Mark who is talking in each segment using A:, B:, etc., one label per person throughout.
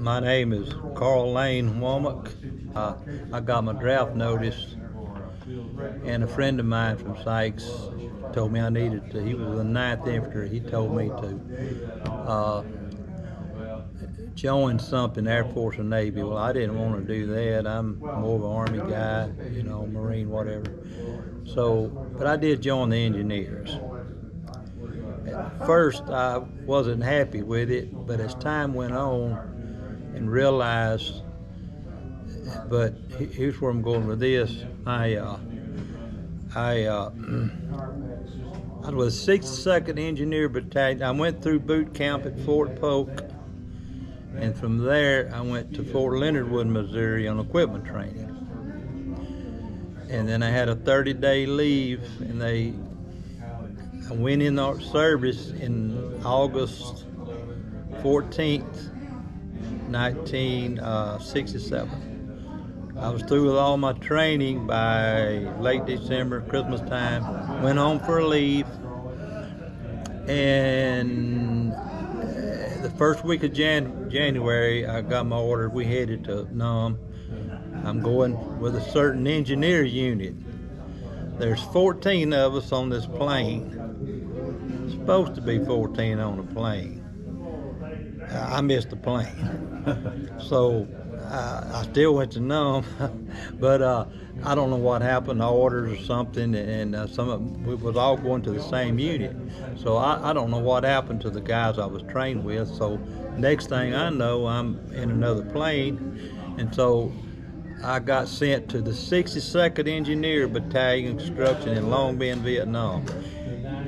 A: My name is Karl Lane Womack. I got my draft notice, and a friend of mine from Sykes told me I needed to. He was the 9th Infantry. He told me to join something, Air Force or Navy. Well, I didn't want to do that. I'm more of an Army guy, Marine, whatever. So, but I did join the engineers. At first, I wasn't happy with it, but as time went on, and realized, but here's where I'm going with this. I was 62nd Engineer Battalion. I went through boot camp at Fort Polk, and from there I went to Fort Leonard Wood, Missouri on equipment training. And then I had a 30-day leave, and I went in the service in August 14th, 1967. I was through with all my training by late December, Christmas time. Went home for a leave, and the first week of January, I got my order. We headed to Nam. I'm going with a certain engineer unit. There's 14 of us on this plane. It's supposed to be 14 on a plane. I missed the plane. So I still went to Nome, but I don't know what happened, the orders or something, and we was all going to the same unit. So I don't know what happened to the guys I was trained with. So next thing I know, I'm in another plane, and so I got sent to the 62nd Engineer Battalion Construction in Long Binh, Vietnam.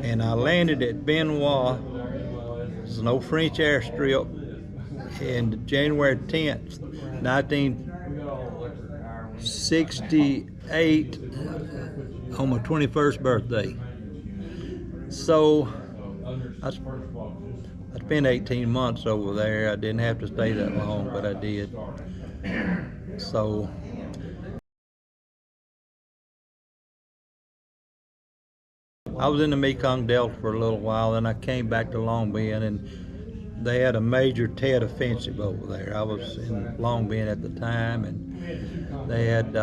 A: And I landed at Bien Hoa. There's no French airstrip, in January 10th, 1968, on my 21st birthday. So I spent 18 months over there. I didn't have to stay that long, but I did. So I was in the Mekong Delta for a little while, then I came back to Long Binh, and they had a major Tet offensive over there. I was in Long Binh at the time, and they had,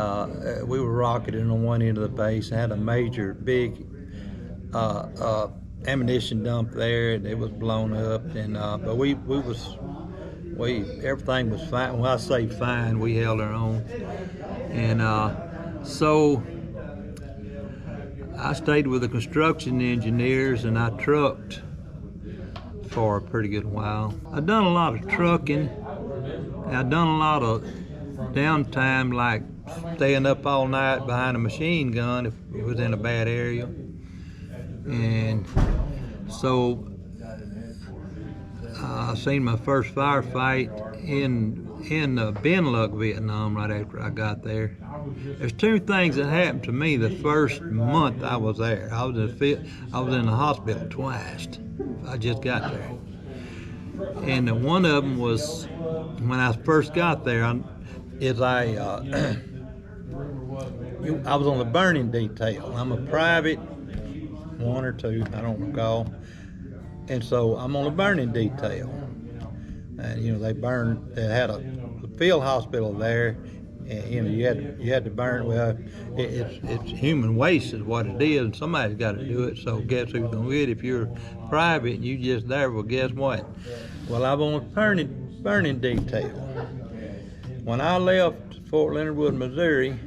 A: we were rocketing on one end of the base. They had a major, big ammunition dump there, and it was blown up. And but everything was fine. When I say fine, we held our own. And so I stayed with the construction engineers, and I trucked for a pretty good while. I've done a lot of trucking. I've done a lot of downtime, like staying up all night behind a machine gun if it was in a bad area. And so I seen my first firefight in Bien Luc, Vietnam, right after I got there. There's two things that happened to me the first month I was there. I was in the hospital twice. I just got there. And one of them was when I first got there, I was on the burning detail. I'm a private, one or two, I don't recall. And so I'm on the burning detail. And they had a field hospital there. And you had to burn. Well, it's human waste is what it is, and somebody's got to do it. So guess who's gonna do it? If you're private and you just there, well, guess what? Well, I'm on a burning detail. When I left Fort Leonard Wood, Missouri,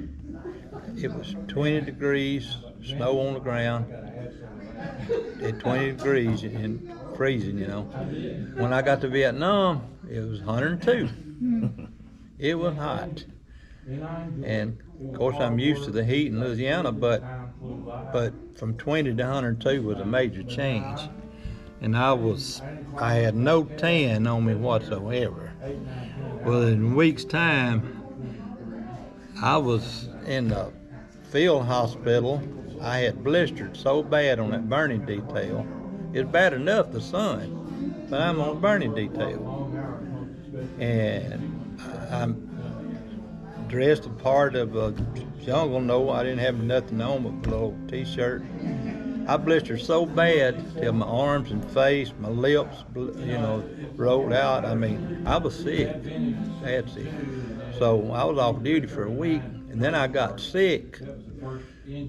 A: it was 20 degrees, snow on the ground, at 20 degrees and freezing. When I got to Vietnam, it was 102. It was hot. And of course I'm used to the heat in Louisiana, but from 20 to 102 was a major change. And I had no tan on me whatsoever. Well, in a week's time, I was in the field hospital. I had blistered so bad on that burning detail. It's bad enough, the sun, but I'm on a burning detail. And I'm dressed a part of a jungle. No, I didn't have nothing on but a little t-shirt. I blistered so bad till my arms and face, my lips, rolled out. I mean, I was sick, bad sick. So I was off duty for a week, and then I got sick.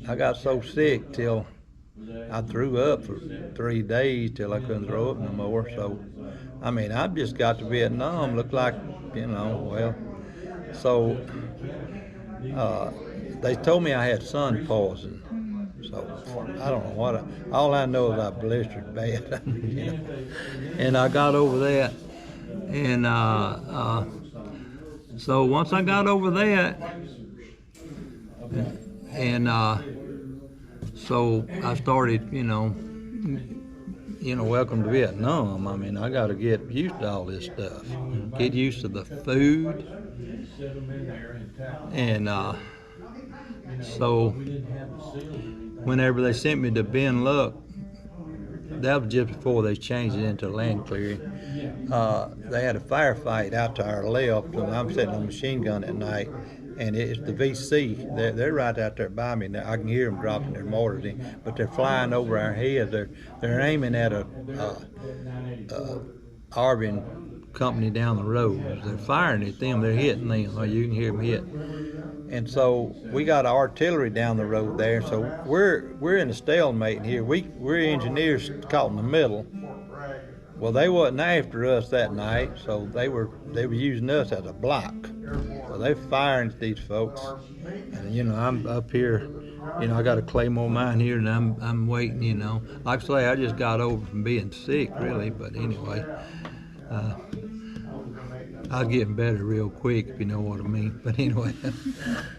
A: I got so sick till I threw up for 3 days till I couldn't throw up no more. So, I mean, I just got to Vietnam, looked like, well. So, they told me I had sun poison. So, I don't know what. All I know is I blistered bad. And I got over that. And so once I got over that, and so I started, welcome to Vietnam. I mean, I got to get used to all this stuff, get used to the food, and so whenever they sent me to Ben Luck, that was just before they changed it into land clearing. They had a firefight out to our left, and I'm sitting on a machine gun at night, and it's the VC. They're right out there by me. I can hear them dropping their mortars in, but they're flying over our heads. They're aiming at a Arvin company down the road. They're firing at them. They're hitting them. Oh, you can hear them hit. And so we got artillery down the road there. So we're in a stalemate here. We're engineers caught in the middle. Well, they wasn't after us that night, so they were using us as a block. So they're firing at these folks. And I'm up here. I got a Claymore mine here, and I'm waiting. Like I say, I just got over from being sick, really. But anyway, I was getting better real quick, if you know what I mean. But anyway,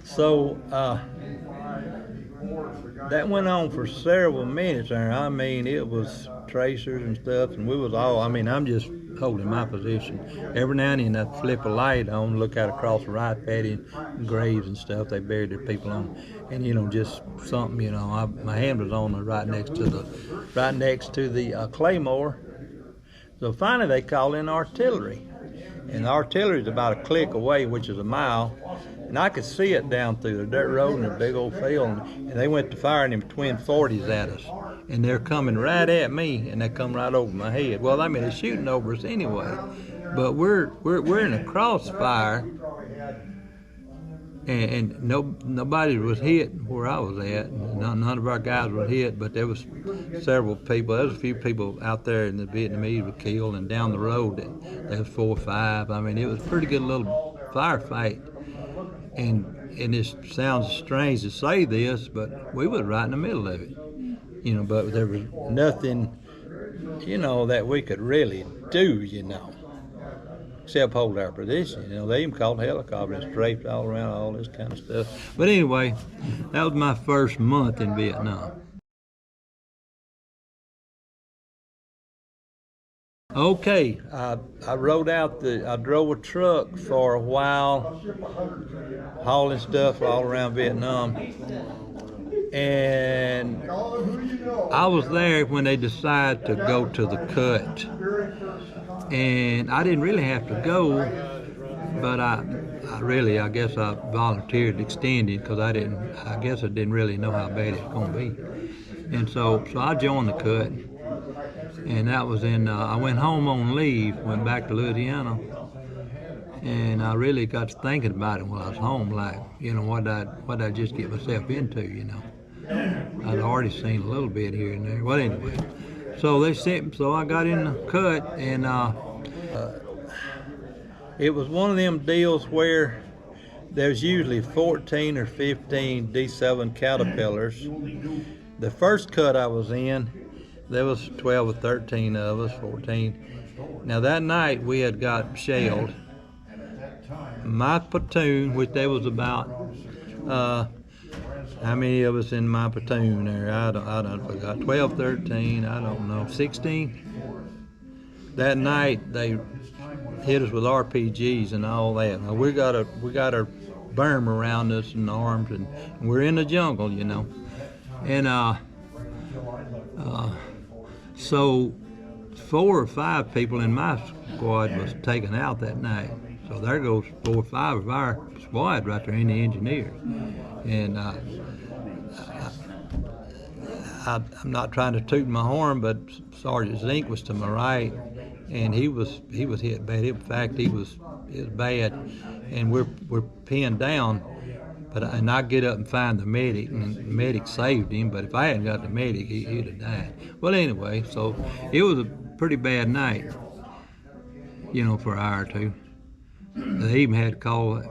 A: so that went on for several minutes there. I mean, it was tracers and stuff, and we was all, I'm just holding my position. Every now and then I'd flip a light on, look out across the right paddy and graves and stuff they buried their people on. And, just something, my hand was on right next to the Claymore. So finally they called in artillery. And the artillery is about a click away, which is a mile. And I could see it down through the dirt road in a big old field. And they went to firing them twin 40s at us. And they're coming right at me, and they come right over my head. Well, they're shooting over us anyway. But we're in a crossfire, and nobody was hit where I was at. None of our guys were hit, but there was several people. There was a few people out there in the Vietnamese were killed, and down the road there was 4 or 5. It was a pretty good little firefight. And it sounds strange to say this, but we was right in the middle of it. But there was nothing, that we could really do, except hold our position. They even called helicopters and strafed all around, all this kind of stuff. But anyway, that was my first month in Vietnam. Okay, I drove a truck for a while, hauling stuff all around Vietnam. And I was there when they decided to go to the cut. And I didn't really have to go, but I guess I volunteered extended because I guess I didn't really know how bad it was going to be. And so I joined the cut. And that was I went home on leave, went back to Louisiana. And I really got to thinking about it while I was home, like, what I just get myself into, I'd already seen a little bit here and there. Well, anyway, so I got in the cut, and it was one of them deals where there's usually 14 or 15 D7 caterpillars. The first cut I was in, there was 12 or 13 of us, 14. Now that night we had got shelled. My platoon, which there was about, how many of us in my platoon there? I don't forgot. 12, 13, I don't know, 16. That night they hit us with RPGs and all that. Now we got a berm around us and arms, and we're in the jungle, And so 4 or 5 people in my squad was taken out that night. So there goes 4 or 5 of our squad right there in the engineers. And I'm not trying to toot my horn, but Sergeant Zink was to my right, and he was hit bad. In fact, it was bad, and we're pinned down. And I get up and find the medic, and the medic saved him. But if I hadn't got the medic, he'd have died. Well, anyway, so it was a pretty bad night, for an hour or two. They even had to call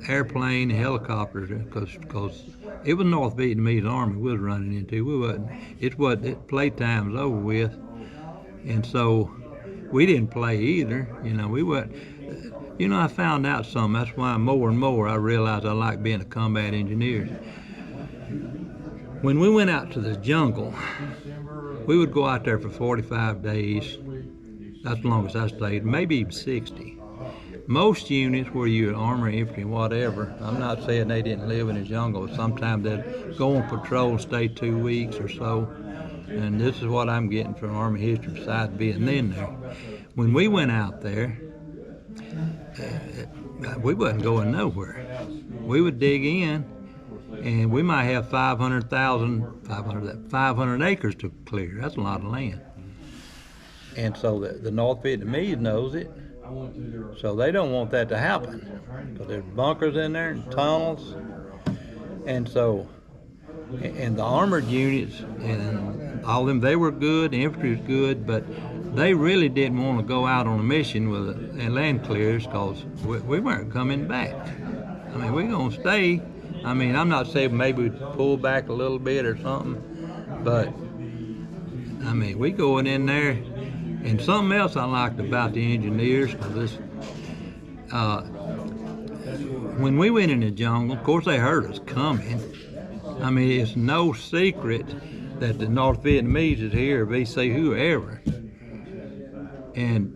A: airplane, helicopters, because it was North Vietnamese Army we was running into. We wasn't. It's what playtime was over with, and so we didn't play either. We wasn't. I found out something. That's why more and more I realized I like being a combat engineer. When we went out to the jungle, we would go out there for 45 days. That's the longest I stayed, maybe even 60. Most units where you're army, infantry, whatever, I'm not saying they didn't live in the jungle. Sometimes they'd go on patrol and stay 2 weeks or so. And this is what I'm getting from Army history besides being in there. When we went out there, we wasn't going nowhere. We would dig in, and we might have 500 acres to clear. That's a lot of land. And so the North Vietnamese knows it, so they don't want that to happen. Because there's bunkers in there and tunnels, and so, and the armored units and all them, they were good, the infantry was good, but they really didn't want to go out on a mission with land clears because we weren't coming back. I mean, we're going to stay. I mean, I'm not saying maybe we'd pull back a little bit or something, but, I mean, we going in there. And something else I liked about the engineers, because when we went in the jungle, of course they heard us coming. I mean, it's no secret that the North Vietnamese is here, or VC, whoever. And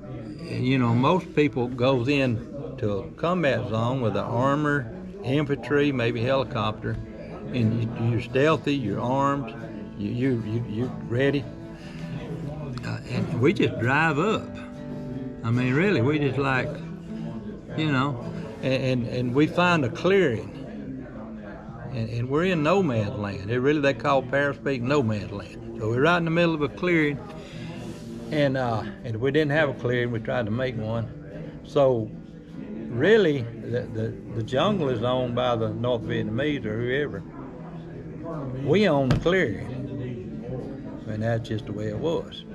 A: most people goes in to a combat zone with the armor, infantry, maybe helicopter, and you're stealthy, you're armed, you're ready. And we just drive up. I mean, really, we just like, and we find a clearing. And we're in no man's land. They call Paraspeak no man's land. So we're right in the middle of a clearing. And if we didn't have a clearing, we tried to make one. So really, the jungle is owned by the North Vietnamese or whoever. We own the clearing. And that's just the way it was.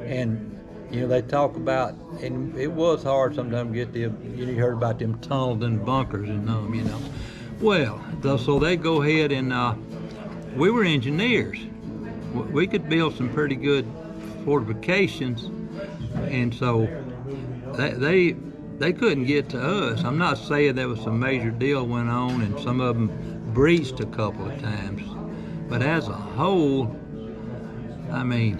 A: And they talk about, and it was hard sometimes to get them. You heard about them tunnels and bunkers and them, Well, so they go ahead and we were engineers. We could build some pretty good fortifications, and so they couldn't get to us. I'm not saying there was some major deal went on, and some of them breached a couple of times, but as a whole, I mean,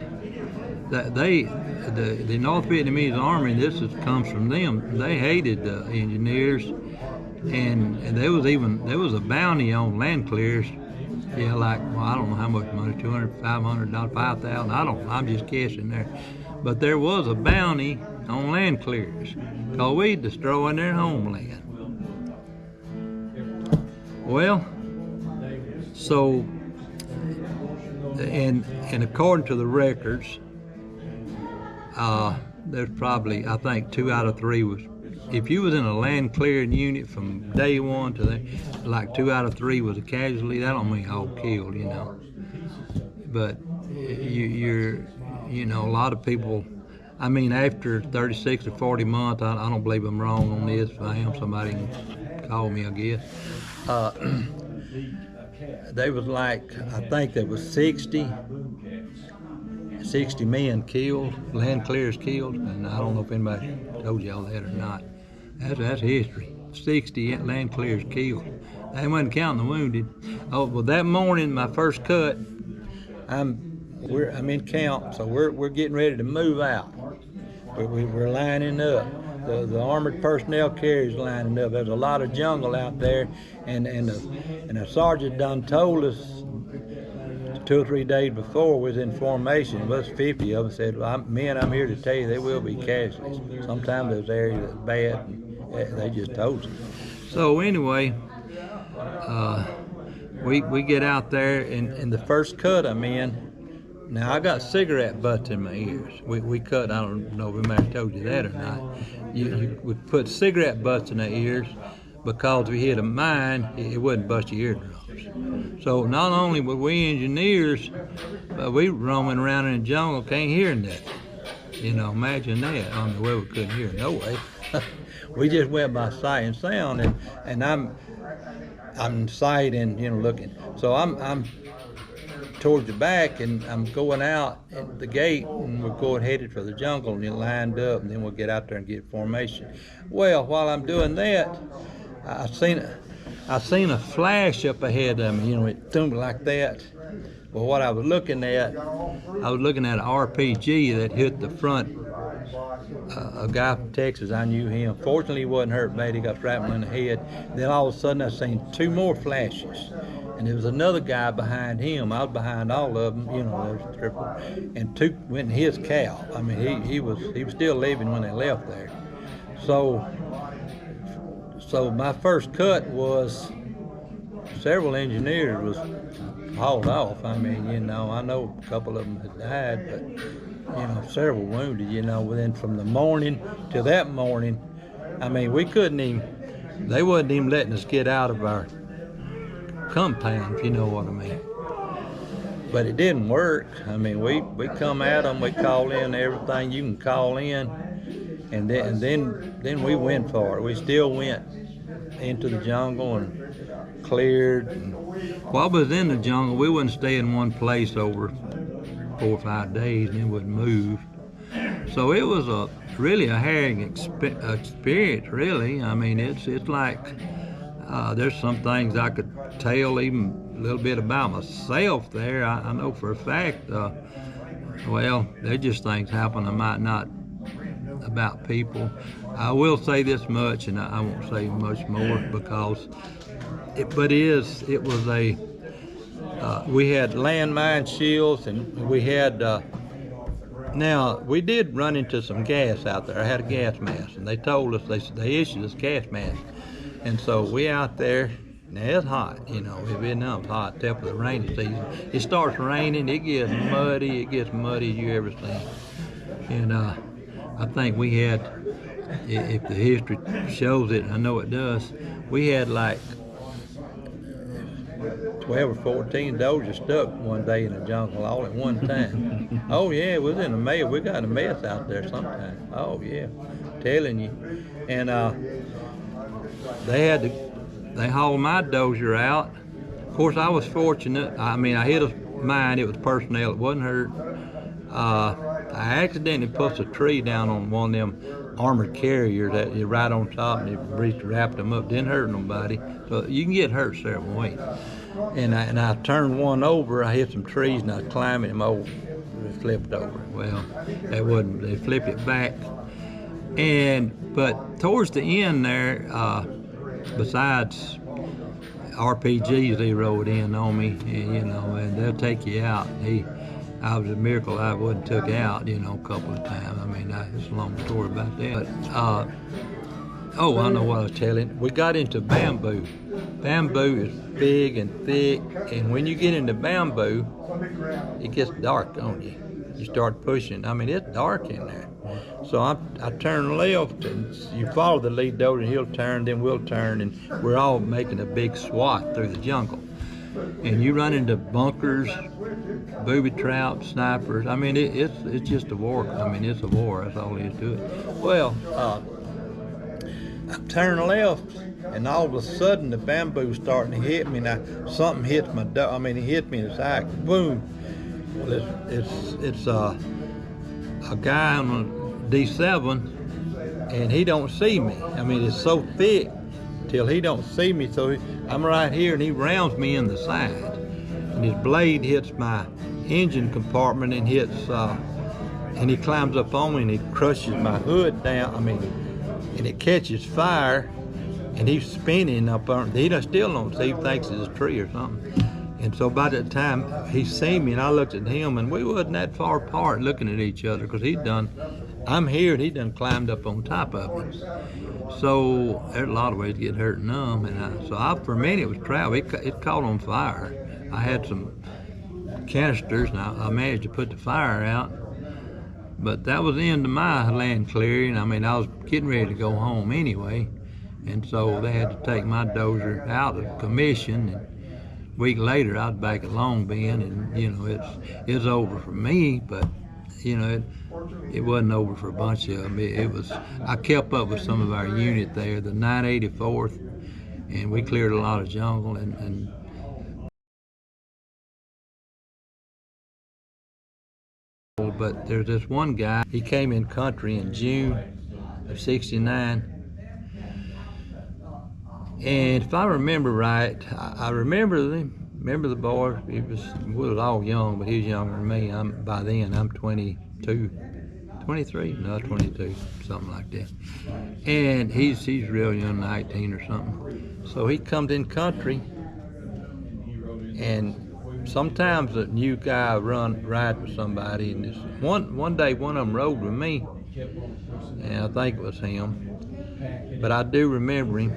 A: the North Vietnamese Army, comes from them. They hated the engineers, and there was a bounty on land clears. Yeah, I don't know how much money, $200, $500, $5,000. I'm just guessing there, but there was a bounty on land clears because we destroying their homeland. Well, so. And according to the records, there's probably, I think, 2 out of 3 was, if you was in a land clearing unit from day one to like 2 out of 3 was a casualty. That don't mean all killed, But you're a lot of people. I mean, after 36 or 40 months, I don't believe I'm wrong on this. If I am, somebody can call me, I guess. They was like, I think there was 60 men killed, land clears killed, and I don't know if anybody told y'all that or not. That's history. 60 land clears killed. They wasn't counting the wounded. Oh, well, that morning, my first cut, I'm in camp, so we're getting ready to move out. We're lining up. The armored personnel carriers lining up. There's a lot of jungle out there, and the sergeant done told us 2 or 3 days before we was in formation. Well, 50 of them said, "Men, I'm here to tell you there will be casualties." Sometimes those areas that's bad, and they just told you. So anyway, we get out there, and the first cut I'm in, Now I got cigarette butts in my ears. We cut. I don't know if I told you that or not. You would put cigarette butts in the ears because if you hit a mine, it wouldn't bust your eardrums. So not only were we engineers, but we roaming around in the jungle, can't hear nothing. You know, imagine that. I mean, well, we couldn't hear no way. We just went by sight and sound, and I'm sight and looking. So I'm towards the back, and I'm going out at the gate, and we're going headed for the jungle, and it lined up, and then we'll get out there and get formation. Well, while I'm doing that, I seen a flash up ahead of me. It thumped like that. Well, what I was looking at an RPG that hit the front. A guy from Texas, I knew him. Fortunately, he wasn't hurt bad. He got shrapnel in the head. Then all of a sudden, I seen two more flashes, and there was another guy behind him. I was behind all of them, there was triple, and two went in his cow. I mean, he was still living when they left there. So my first cut was several engineers was hauled off. I mean, I know a couple of them had died, but several wounded. Within from the morning till that morning, I mean, we couldn't even. They wasn't even letting us get out of our compound, if you know what I mean. But it didn't work. I mean, we come at them. We call in everything you can call in, and then we went for it. We still went into the jungle and cleared. And while we was in the jungle, we wouldn't stay in one place over 4 or 5 days, and it wouldn't move. So it was really a harrowing experience, really. I mean, it's like there's some things I could tell even a little bit about myself there. I know for a fact, well, there's just things happen I might not about people. I will say this much, and I won't say much more because we had landmine shields, and we had now we did run into some gas out there. I had a gas mask, and they told us they issued us gas masks, and so we out there. Now it's hot, Vietnam's hot, except for the rainy season. It starts raining, it gets muddy as you ever seen, and I think we had, if the history shows it, I know it does, we had like 12 or 14 doziers stuck one day in the jungle all at one time. Oh yeah, it was in a mess. We got a mess out there sometimes. Oh yeah, telling you. And they hauled my dozier out. Of course, I was fortunate. I mean, I hit a mine. It was personnel. It wasn't hurt. I accidentally pushed a tree down on one of them armored carriers that you right on top, and it wrapped them up. Didn't hurt nobody. So you can get hurt several ways. And I turned one over. I hit some trees, and I was climbing them over. It flipped over. Well, they flipped it back. But towards the end there, besides RPGs, they rode in on me, and they'll take you out. I was a miracle I wasn't took out, a couple of times. I mean, it's a long story about that. But, I know what I was telling. We got into bamboo. Bamboo is big and thick, and when you get into bamboo, it gets dark on you. You start pushing. I mean, it's dark in there. So I turn left, and you follow the lead dozer, and he'll turn, then we'll turn, and we're all making a big swath through the jungle. And you run into bunkers, booby traps, snipers. I mean, it's just a war. I mean, it's a war. That's all there is to it. Well, I turn left, and all of a sudden the bamboo's starting to hit me. Now something hits my it hit me in the side. Boom. Well, it's a guy on a D7, and he don't see me. I mean, it's so thick till he don't see me. So I'm right here, and he rounds me in the side, and his blade hits my engine compartment and hits, and he climbs up on me and he crushes my hood down. I mean, and it catches fire, and he's spinning up on. He still don't see. He thinks it's a tree or something. And so by the time he seen me, and I looked at him, and we wasn't that far apart looking at each other, because I'm here, and he done climbed up on top of me. So there's a lot of ways to get hurt and numb, and for a minute it was travel. It caught on fire. I had some canisters, and I managed to put the fire out. But that was the end of my land clearing. I mean, I was getting ready to go home anyway, and so they had to take my dozer out of commission. And a week later, I was back at Long Bend, and you know, it's over for me. But you know, it wasn't over for a bunch of them. It was. I kept up with some of our unit there, the 984th, and we cleared a lot of jungle and but there's this one guy, he came in country in June of '69, and if I remember right, I remember the boy. We was all young, but he was younger than me. By then I'm 22, 23, no 22, something like that. And he's real young, 19 or something. So he comes in country, and sometimes a new guy ride with somebody, and this one day one of them rode with me, and I think it was him, but I do remember him.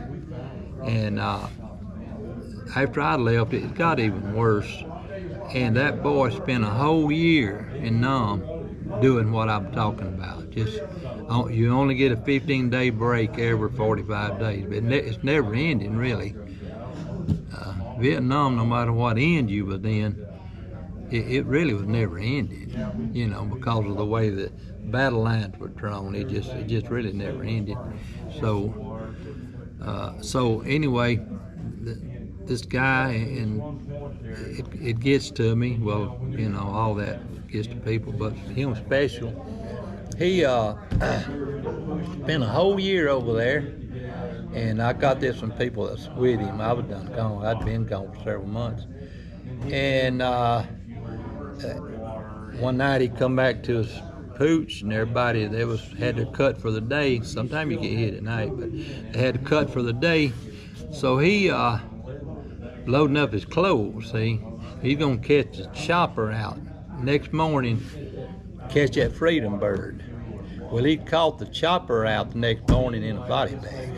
A: And after I left, it got even worse, and that boy spent a whole year in Nam doing what I'm talking about. Just you only get a 15-day break every 45 days, but it's never ending really. Vietnam, no matter what end you was in, it really was never ended, you know, because of the way the battle lines were drawn. It just really never ended. So anyway, this guy, and it gets to me. Well, you know, all that gets to people, but him special. He spent a whole year over there. And I got this from people that's with him. I was done gone. I'd been gone for several months. And one night he come back to his pooch, and everybody had their cut for the day. Sometimes you get hit at night, but they had to cut for the day. So he loading up his clothes. See, he's gonna catch the chopper out next morning, catch that freedom bird. Well, he caught the chopper out the next morning in a body bag.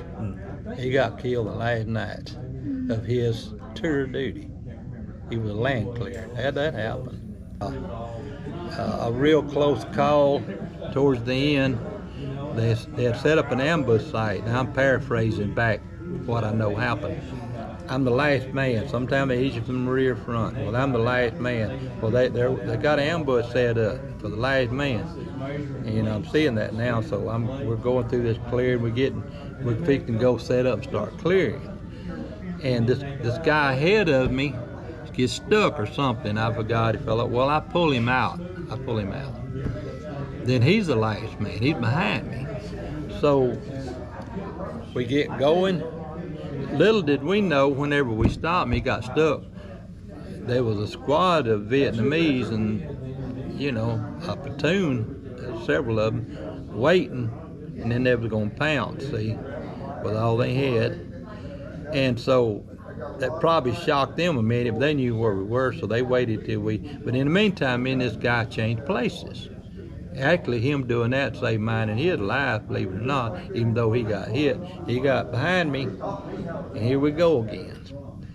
A: He got killed the last night of his tour of duty. He was land clear. How'd that happen? A real close call towards the end. They had set up an ambush site. Now I'm paraphrasing back what I know happened. I'm the last man. Sometimes they hit you from the rear front. Well, I'm the last man. Well, they got an ambush set up for the last man. And I'm seeing that now. So we're going through this clearing. We're fixing to go set up and start clearing. And this guy ahead of me gets stuck or something. I forgot. He fell up. Well, I pull him out. Then he's the last man. He's behind me. So we get going. Little did we know, whenever we stopped and he got stuck, there was a squad of Vietnamese and, you know, a platoon, several of them, waiting, and then they was going to pounce, see, with all they had. And so that probably shocked them a minute, but they knew where we were, so they waited till but in the meantime, me and this guy changed places. Actually, him doing that saved mine and his life, believe it or not, even though he got hit. He got behind me, and here we go again.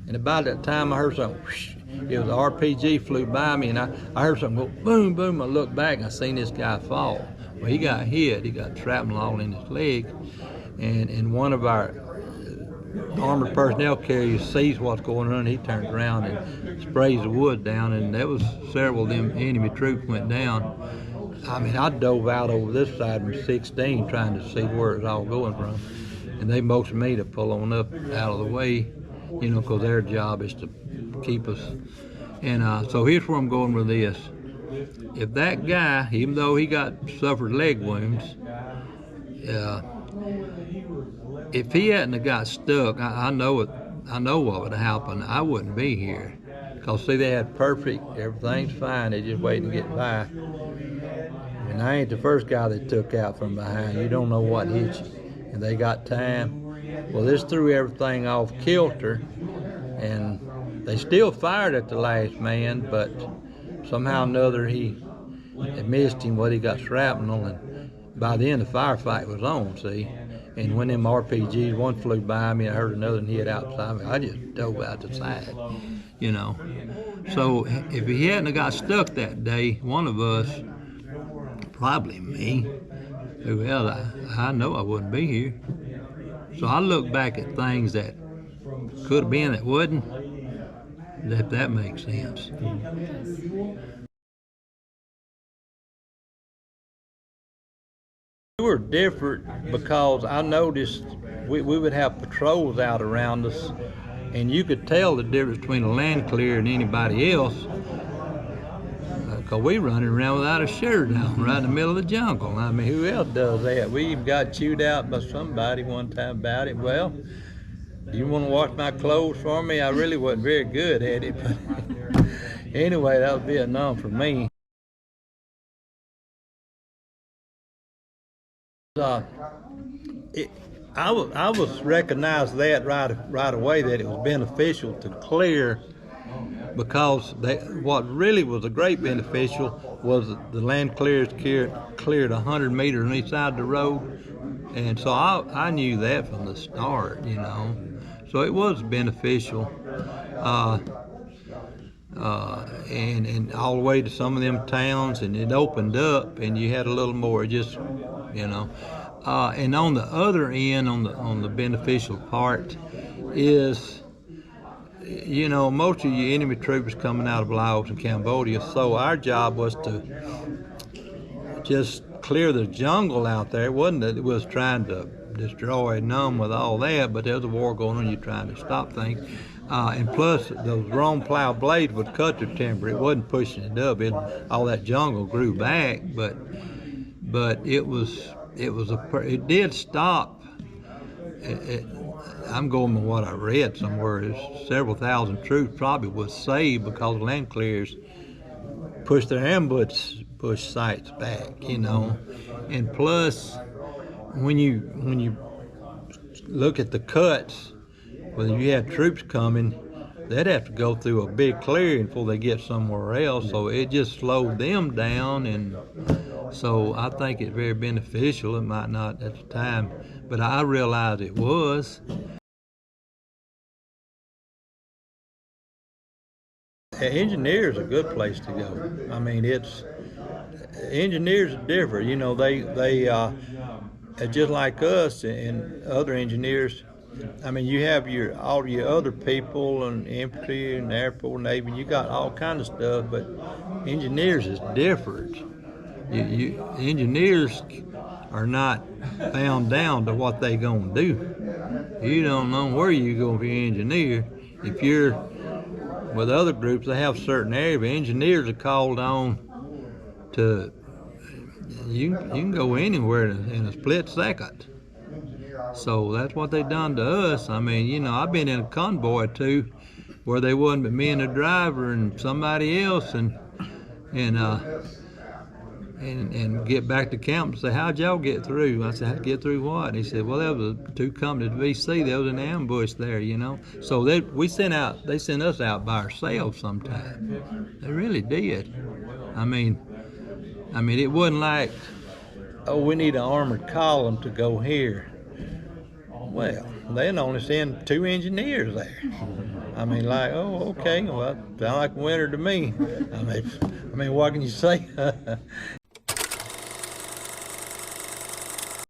A: And about that time, I heard something, whoosh, it was an RPG flew by me, and I heard something go boom, boom. I looked back, and I seen this guy fall. Well, he got hit. He got shrapnel all in his leg, and one of our armored personnel carriers sees what's going on. He turns around and sprays the wood down, and there was several of them enemy troops went down. I mean, I dove out over this side from 16 trying to see where it's all going from. And they motioned me to pull on up out of the way, you know, because their job is to keep us. And so here's where I'm going with this. If that guy, even though he suffered leg wounds, if he hadn't have got stuck, I know what would have happened. I wouldn't be here. Because, see, they had perfect, everything's fine, they just waiting to get by. And I ain't the first guy they took out from behind. You don't know what hit you. And they got time. Well, this threw everything off kilter, and they still fired at the last man, but somehow or another it missed him. He got shrapnel, and by then the firefight was on, see. And when them RPGs, one flew by me, I heard another and hit outside me. I just dove out the side, you know. So if he hadn't have got stuck that day, one of us, probably me, who else, I know I wouldn't be here. So I look back at things that could have been that wasn't, if that makes sense. We were different because I noticed we would have patrols out around us, and you could tell the difference between a land clear and anybody else, because we running around without a shirt on right in the middle of the jungle. I mean, who else does that? We even got chewed out by somebody one time about it. Well, do you want to wash my clothes for me? I really wasn't very good at it, but anyway, that was Vietnam for me. I was recognized that right away that it was beneficial to clear, because what really was a great beneficial was the land clears cleared 100 meters on each side of the road, and so I knew that from the start, you know. So it was beneficial, and all the way to some of them towns, and it opened up, and you had a little more, just, you know. And on the other end, on the beneficial part, is, you know, most of your enemy troops coming out of Laos and Cambodia, so our job was to just clear the jungle out there. It wasn't that it was trying to destroy Nome with all that, but there's a war going on, you're trying to stop things. And plus, those Rome Plow blades would cut the timber. It wasn't pushing it up. All that jungle grew back, but it did stop. I'm going with what I read somewhere. There's several thousand troops probably was saved because land clears pushed their ambush sites back, you know. And plus, when you look at the cuts, when you have troops coming, they'd have to go through a big clearing before they get somewhere else. So it just slowed them down, and so I think it's very beneficial. It might not at the time, but I realized it was. Engineers are a good place to go. I mean, engineers are different. You know, they just like us and other engineers. I mean, you have all your other people and infantry and airport, navy, and you got all kinds of stuff. But engineers is different. Engineers are not bound down to what they gonna do. You don't know where you go if you're an engineer. If you're with other groups, they have certain areas, but engineers are called on to. You can go anywhere in a split second. So that's what they done to us. I mean, you know, I've been in a convoy too, where they wasn't but me and the driver and somebody else, and get back to camp and say, how'd y'all get through? I said, how'd you get through what? And he said, well, there was two companies VC, there was an ambush there, you know. So they sent us out by ourselves sometimes. They really did. I mean, it wasn't like, oh, we need an armored column to go here. Well, they'd only send 2 engineers there. I mean, like, oh, okay, well, that sounds like winter to me. I mean, what can you say?